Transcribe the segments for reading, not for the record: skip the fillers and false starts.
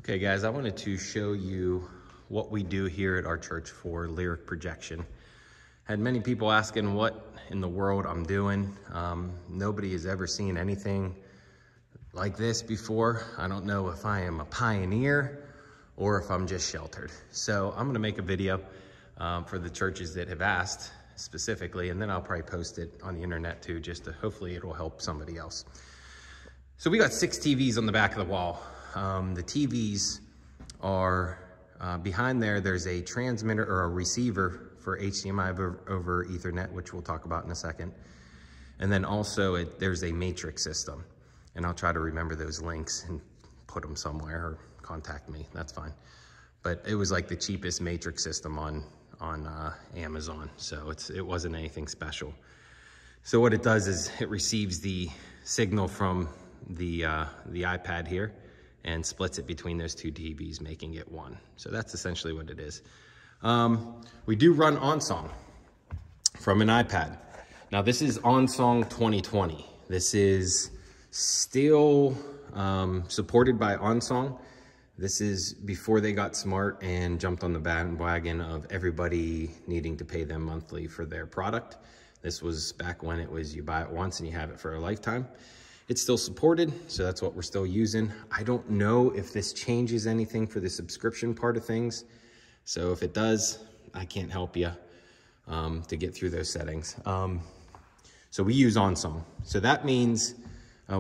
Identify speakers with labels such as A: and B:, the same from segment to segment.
A: Okay guys, I wanted to show you what we do here at our church for lyric projection. Had many people asking what in the world I'm doing. Nobody has ever seen anything like this before. I don't know if I am a pioneer or if I'm just sheltered. So I'm gonna make a video for the churches that have asked specifically, and then I'll probably post it on the internet too, just to hopefully it'll help somebody else. So we got 6 TVs on the back of the wall. The TVs are behind there. There's a transmitter or a receiver for HDMI over Ethernet, which we'll talk about in a second. And then also there's a matrix system. And I'll try to remember those links and put them somewhere, or contact me, that's fine. But it was like the cheapest matrix system on Amazon. So it wasn't anything special. So what it does is it receives the signal from the iPad here and splits it between those 2 TVs, making it one. So that's essentially what it is. We do run OnSong from an iPad. Now this is OnSong 2020. This is still supported by OnSong. This is before they got smart and jumped on the bandwagon of everybody needing to pay them monthly for their product. This was back when it was you buy it once and you have it for a lifetime. It's still supported, so that's what we're still using. I don't know if this changes anything for the subscription part of things. So if it does, I can't help you to get through those settings. So we use OnSong. So that means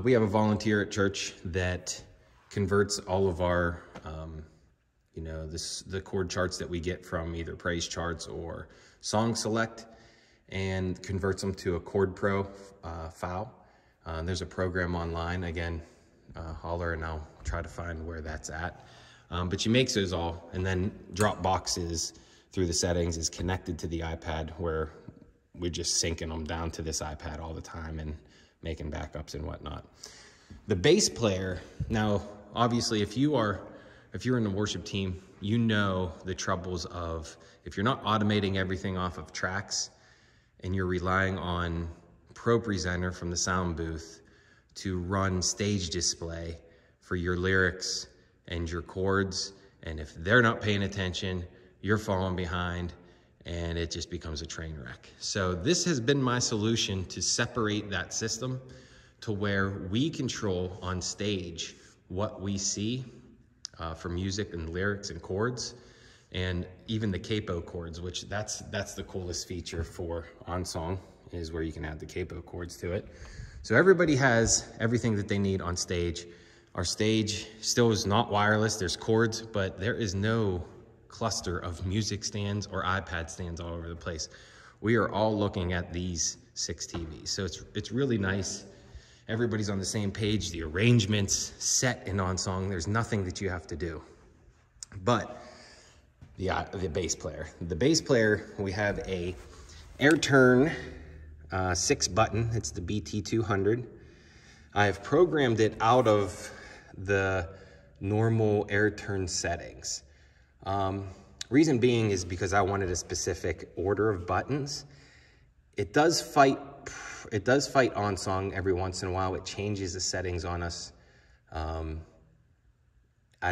A: we have a volunteer at church that converts all of our, the chord charts that we get from either Praise Charts or Song Select, and converts them to a Chord Pro file. There's a program online, again, holler and I'll try to find where that's at. But she makes those all, and then Dropbox is, through the settings, is connected to the iPad, where we're just syncing them down to this iPad all the time and making backups and whatnot. The bass player, now, obviously, if you're in the worship team, you know the troubles of, if you're not automating everything off of tracks and you're relying on Pro Presenter from the sound booth to run stage display for your lyrics and your chords, and if they're not paying attention, you're falling behind and it just becomes a train wreck. So this has been my solution to separate that system to where we control on stage what we see for music and lyrics and chords, and even the capo chords, which that's the coolest feature for OnSong, is where you can add the capo chords to it. So everybody has everything that they need on stage. Our stage still is not wireless, there's cords, but there is no cluster of music stands or iPad stands all over the place. We are all looking at these 6 TVs. So it's really nice. Everybody's on the same page. The arrangement's set in OnSong. There's nothing that you have to do. But the bass player. The bass player, we have a air turn 6 button. It's the BT200. I have programmed it out of the normal air turn settings. Reason being is because I wanted a specific order of buttons. It does fight OnSong every once in a while. It changes the settings on us. I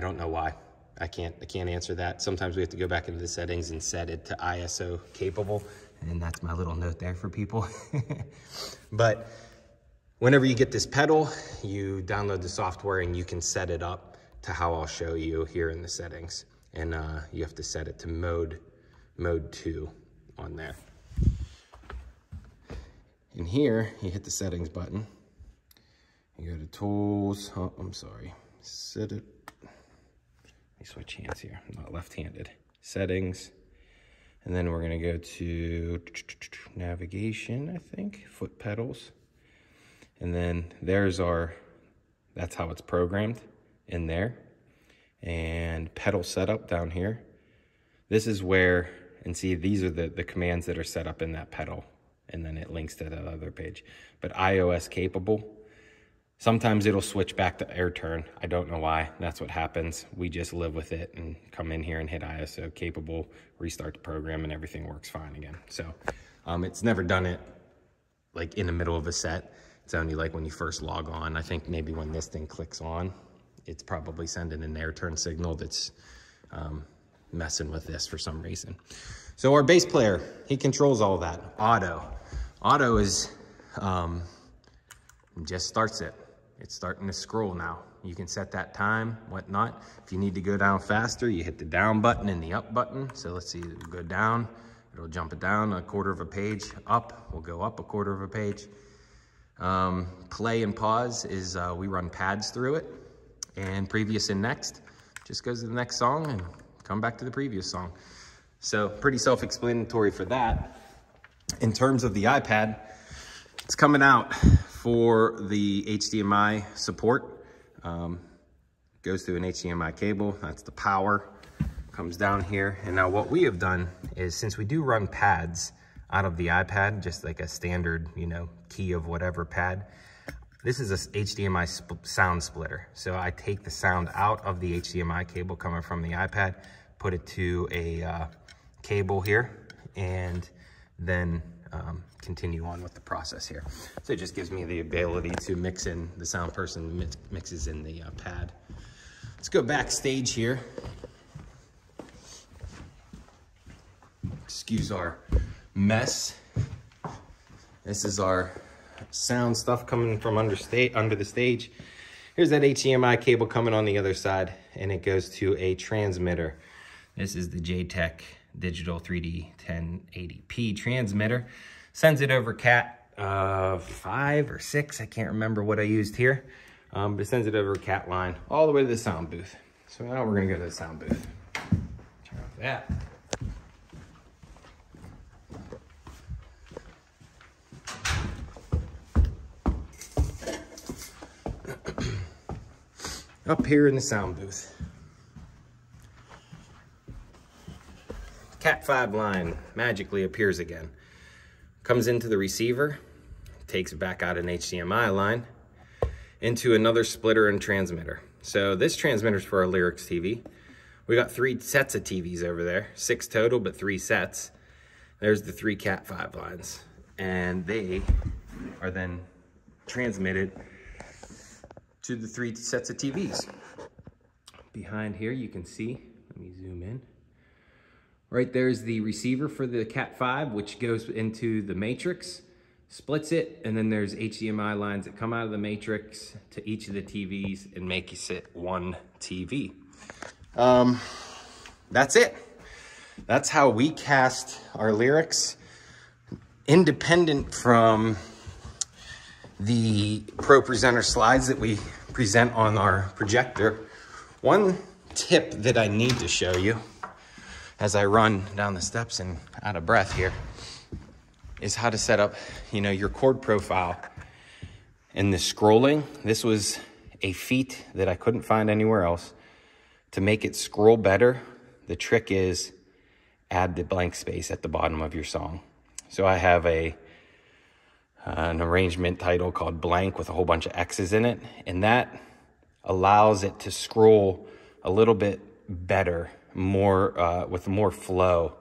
A: don't know why. I can't answer that. Sometimes we have to go back into the settings and set it to ISO capable. And that's my little note there for people. But whenever you get this pedal, you download the software and you can set it up to how I'll show you here in the settings. And you have to set it to mode 2 on there. And here, you hit the settings button. You go to tools, oh, I'm sorry, set it. Let me switch hands here, I'm not left-handed. Settings, and then we're gonna go to navigation, I think, foot pedals. And then that's how it's programmed in there. And pedal setup down here. This is where, and see, these are the commands that are set up in that pedal. And then it links to that other page. But iOS capable. Sometimes it'll switch back to air turn. I don't know why. That's what happens. We just live with it and come in here and hit ISO capable, restart the program, and everything works fine again. So it's never done it like in the middle of a set. It's only like when you first log on. I think maybe when this thing clicks on, it's probably sending an air turn signal that's messing with this for some reason. So our bass player, he controls all that. Auto is, just starts it. It's starting to scroll now. You can set that time, whatnot. If you need to go down faster, you hit the down button and the up button. So let's see, it'll go down. It'll jump it down a quarter of a page. Up, we'll go up a quarter of a page. Play and pause is we run pads through it. And previous and next just goes to the next song and come back to the previous song. So pretty self-explanatory for that. In terms of the iPad, it's coming out for the HDMI support. Goes through an HDMI cable. That's the power. Comes down here. And now what we have done is, since we do run pads out of the iPad, just like a standard, you know, key of whatever pad, this is a HDMI sound splitter. So I take the sound out of the HDMI cable coming from the iPad, put it to a cable here, and then continue on with the process here. So it just gives me the ability to mix in the sound person mixes in the pad. Let's go backstage here. Excuse our mess. This is our sound stuff coming from under the stage. Here's that HDMI cable coming on the other side, and it goes to a transmitter. This is the JTech Digital 3D 1080p transmitter. Sends it over Cat 5 or 6, I can't remember what I used here, but it sends it over Cat line all the way to the sound booth. So now we're gonna go to the sound booth. Turn off that. Up here in the sound booth. Cat 5 line magically appears again. Comes into the receiver, takes it back out an HDMI line, into another splitter and transmitter. So this transmitter is for our lyrics TV. We got 3 sets of TVs over there, 6 total, but 3 sets. There's the 3 Cat 5 lines. And they are then transmitted to the 3 sets of TVs. Behind here, you can see, let me zoom in. Right there's the receiver for the Cat 5, which goes into the matrix, splits it, and then there's HDMI lines that come out of the matrix to each of the TVs and make you sit one TV. That's it. That's how we cast our lyrics, independent from the Pro Presenter slides that we present on our projector. One tip that I need to show you as I run down the steps and out of breath here is how to set up, you know, your chord profile and the scrolling. This was a feat that I couldn't find anywhere else. To make it scroll better, the trick is add the blank space at the bottom of your song. So I have an arrangement title called Blank with a whole bunch of X's in it, and that allows it to scroll a little bit better, more with more flow.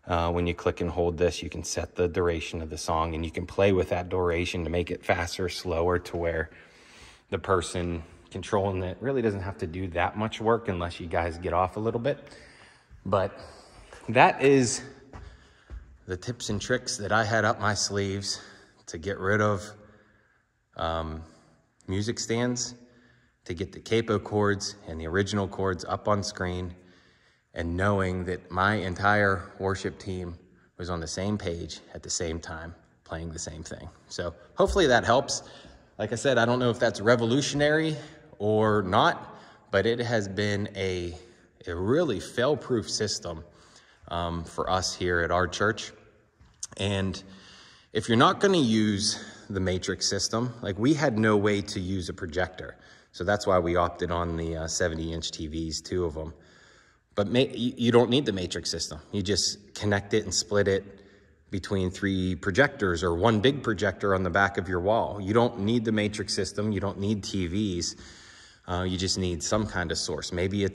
A: When you click and hold this, you can set the duration of the song, and you can play with that duration to make it faster, slower, to where the person controlling it really doesn't have to do that much work unless you guys get off a little bit. But that is the tips and tricks that I had up my sleeves to get rid of music stands, to get the capo chords and the original chords up on screen, and knowing that my entire worship team was on the same page at the same time, playing the same thing. So hopefully that helps. Like I said, I don't know if that's revolutionary or not, but it has been a really fail-proof system for us here at our church. And if you're not gonna use the matrix system, like we had no way to use a projector. So that's why we opted on the 70-inch TVs, 2 of them. But you don't need the matrix system. You just connect it and split it between 3 projectors or 1 big projector on the back of your wall. You don't need the matrix system. You don't need TVs. You just need some kind of source. Maybe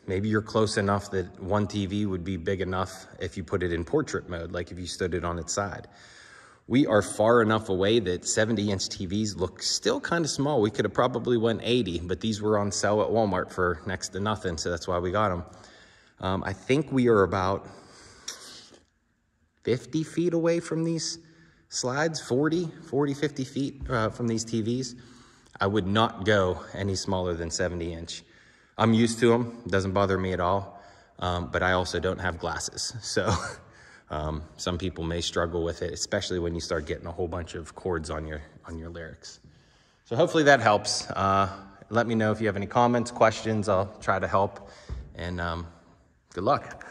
A: you're close enough that 1 TV would be big enough if you put it in portrait mode, like if you stood it on its side. we are far enough away that 70-inch TVs look still kind of small. We could have probably went 80, but these were on sale at Walmart for next to nothing, so that's why we got them. I think we are about 50 feet away from these slides, 40, 50 feet from these TVs. I would not go any smaller than 70-inch. I'm used to them, doesn't bother me at all, but I also don't have glasses, so some people may struggle with it, especially when you start getting a whole bunch of chords on your lyrics. So hopefully that helps. Let me know if you have any comments, questions. I'll try to help, and good luck.